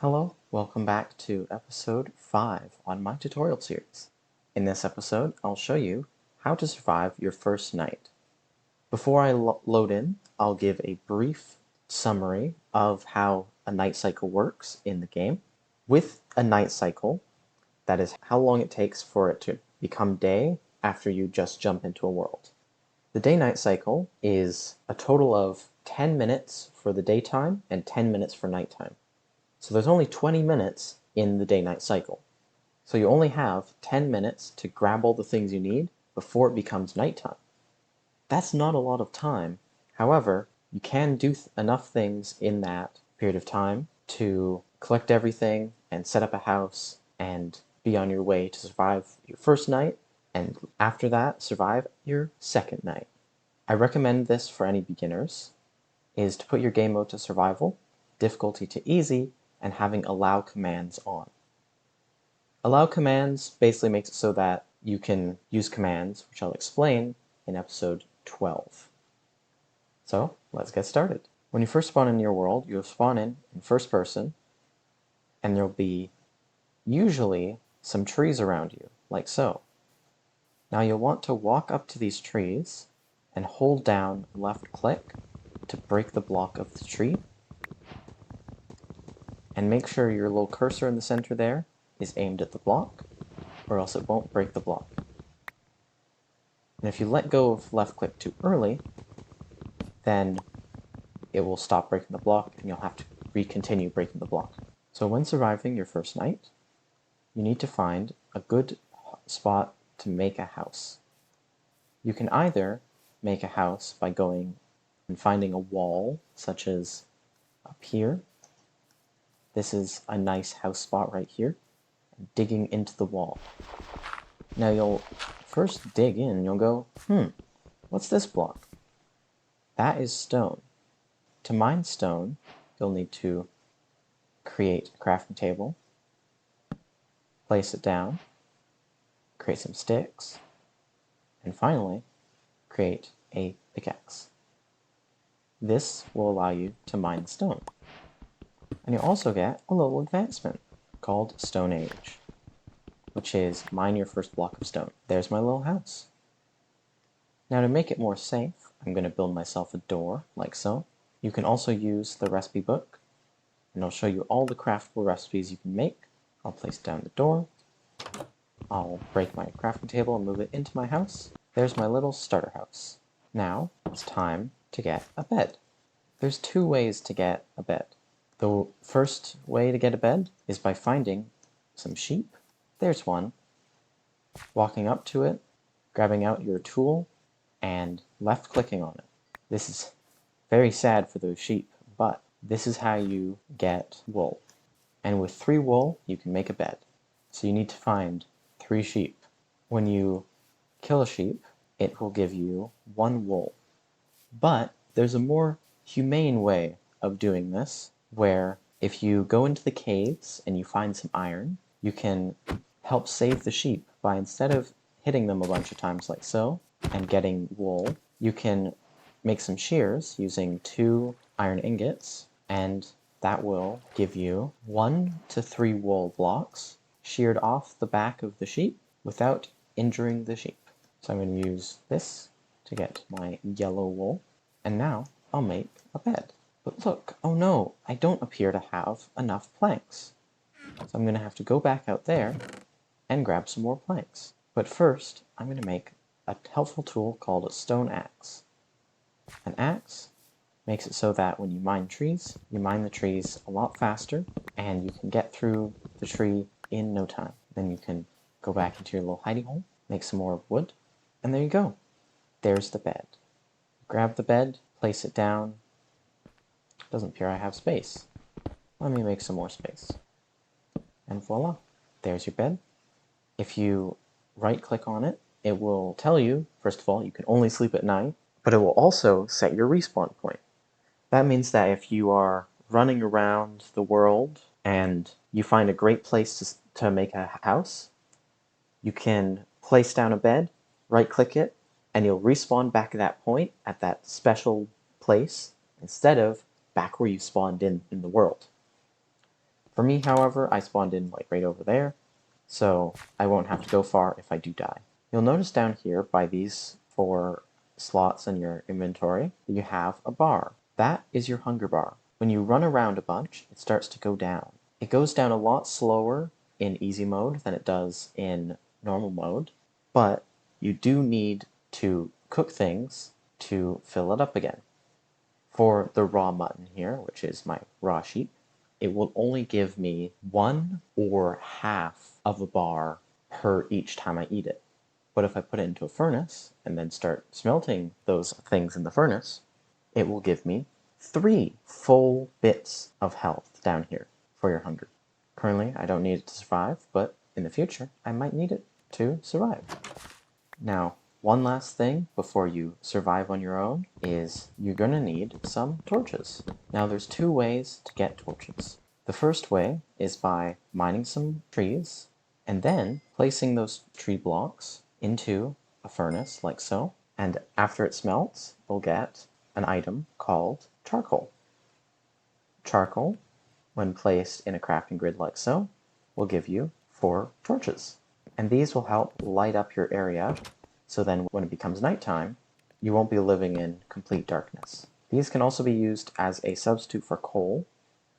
Hello, welcome back to episode 5 on my tutorial series. In this episode, I'll show you how to survive your first night. Before I load in, I'll give a brief summary of how a night cycle works in the game. With a night cycle, that is how long it takes for it to become day after you just jump into a world. The day-night cycle is a total of 10 minutes for the daytime and 10 minutes for nighttime. So there's only 20 minutes in the day-night cycle. So you only have 10 minutes to grab all the things you need before it becomes nighttime. That's not a lot of time. However, you can do enough things in that period of time to collect everything and set up a house and be on your way to survive your first night, and after that, survive your second night. I recommend this for any beginners, is to put your game mode to survival, difficulty to easy, and having allow commands on. Allow commands basically makes it so that you can use commands, which I'll explain in episode 12. So let's get started. When you first spawn in your world, you'll spawn in first person, and there'll be usually some trees around you, like so. Now you'll want to walk up to these trees and hold down left click to break the block of the tree. And make sure your little cursor in the center there is aimed at the block, or else it won't break the block. And if you let go of left click too early, then it will stop breaking the block and you'll have to continue breaking the block. So when surviving your first night, you need to find a good spot to make a house. You can either make a house by going and finding a wall, such as up here. This is a nice house spot right here, digging into the wall. Now you'll first dig in, you'll go, what's this block? That is stone. To mine stone, you'll need to create a crafting table, place it down, create some sticks, and finally, create a pickaxe. This will allow you to mine stone. And you'll also get a little advancement called Stone Age, which is mine your first block of stone. There's my little house. Now to make it more safe, I'm going to build myself a door, like so. You can also use the recipe book, and I'll show you all the craftable recipes you can make. I'll place down the door. I'll break my crafting table and move it into my house. There's my little starter house. Now it's time to get a bed. There's two ways to get a bed. The first way to get a bed is by finding some sheep. There's one. Walking up to it, grabbing out your tool, and left-clicking on it. This is very sad for those sheep, but this is how you get wool. And with 3 wool, you can make a bed. So you need to find 3 sheep. When you kill a sheep, it will give you 1 wool. But there's a more humane way of doing this, where if you go into the caves and you find some iron, you can help save the sheep by, instead of hitting them a bunch of times like so and getting wool, you can make some shears using 2 iron ingots, and that will give you 1 to 3 wool blocks sheared off the back of the sheep without injuring the sheep. So I'm going to use this to get my yellow wool, and now I'll make a bed. But look, oh no, I don't appear to have enough planks. So I'm going to have to go back out there and grab some more planks. But first, I'm going to make a helpful tool called a stone axe. An axe makes it so that when you mine trees, you mine the trees a lot faster, and you can get through the tree in no time. Then you can go back into your little hidey hole, make some more wood, and there you go. There's the bed. Grab the bed, place it down. Doesn't appear I have space. Let me make some more space. And voila, there's your bed. If you right-click on it, it will tell you, first of all, you can only sleep at night, but it will also set your respawn point. That means that if you are running around the world and you find a great place to make a house, you can place down a bed, right-click it, and you'll respawn back at that point, at that special place, instead of back where you spawned in the world. For me, however, I spawned in like right over there, so I won't have to go far if I do die. You'll notice down here by these 4 slots in your inventory that you have a bar. That is your hunger bar. When you run around a bunch, it starts to go down. It goes down a lot slower in easy mode than it does in normal mode, but you do need to cook things to fill it up again. For the raw mutton here, which is my raw sheep, it will only give me 1 or half of a bar per each time I eat it. But if I put it into a furnace and then start smelting those things in the furnace, it will give me 3 full bits of health down here for your hunger. Currently, I don't need it to survive, but in the future, I might need it to survive. Now, one last thing before you survive on your own is you're going to need some torches. Now, there's 2 ways to get torches. The first way is by mining some trees and then placing those tree blocks into a furnace like so. And after it smelts, you'll get an item called charcoal. Charcoal, when placed in a crafting grid like so, will give you 4 torches. And these will help light up your area, so then when it becomes nighttime, you won't be living in complete darkness. These can also be used as a substitute for coal,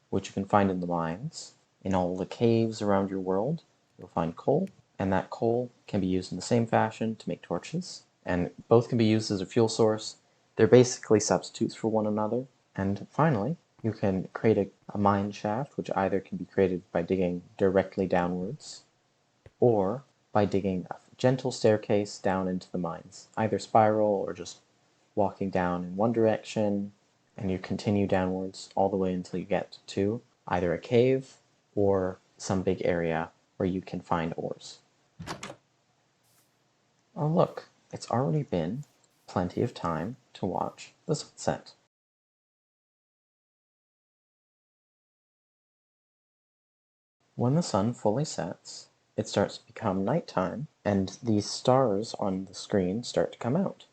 which you can find in the mines. In all the caves around your world, you'll find coal, and that coal can be used in the same fashion to make torches. And both can be used as a fuel source. They're basically substitutes for one another. And finally, you can create a mine shaft, which either can be created by digging directly downwards, or by digging a gentle staircase down into the mines, either spiral or just walking down in one direction, and you continue downwards all the way until you get to either a cave or some big area where you can find ores. Oh look, it's already been plenty of time to watch the sunset. When the sun fully sets, it starts to become nighttime, and these stars on the screen start to come out.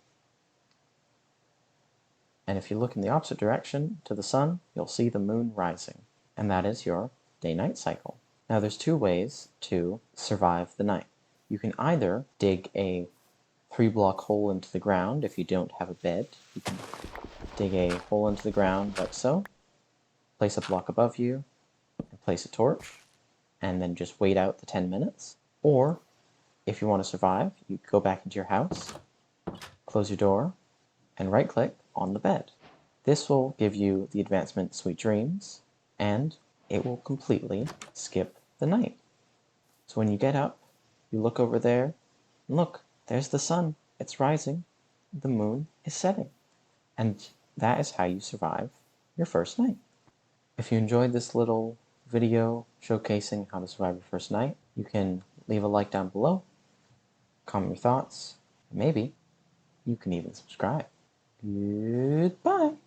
And if you look in the opposite direction to the sun, you'll see the moon rising, and that is your day-night cycle. Now there's 2 ways to survive the night. You can either dig a 3-block hole into the ground if you don't have a bed. You can dig a hole into the ground like so, place a block above you, and place a torch, and then just wait out the 10 minutes. Or, if you want to survive, you go back into your house, close your door, and right-click on the bed. This will give you the advancement Sweet Dreams, and it will completely skip the night. So when you get up, you look over there, and look, there's the sun. It's rising. The moon is setting. And that is how you survive your first night. If you enjoyed this little video showcasing how to survive your first night, you can leave a like down below, comment your thoughts, and maybe you can even subscribe. Goodbye.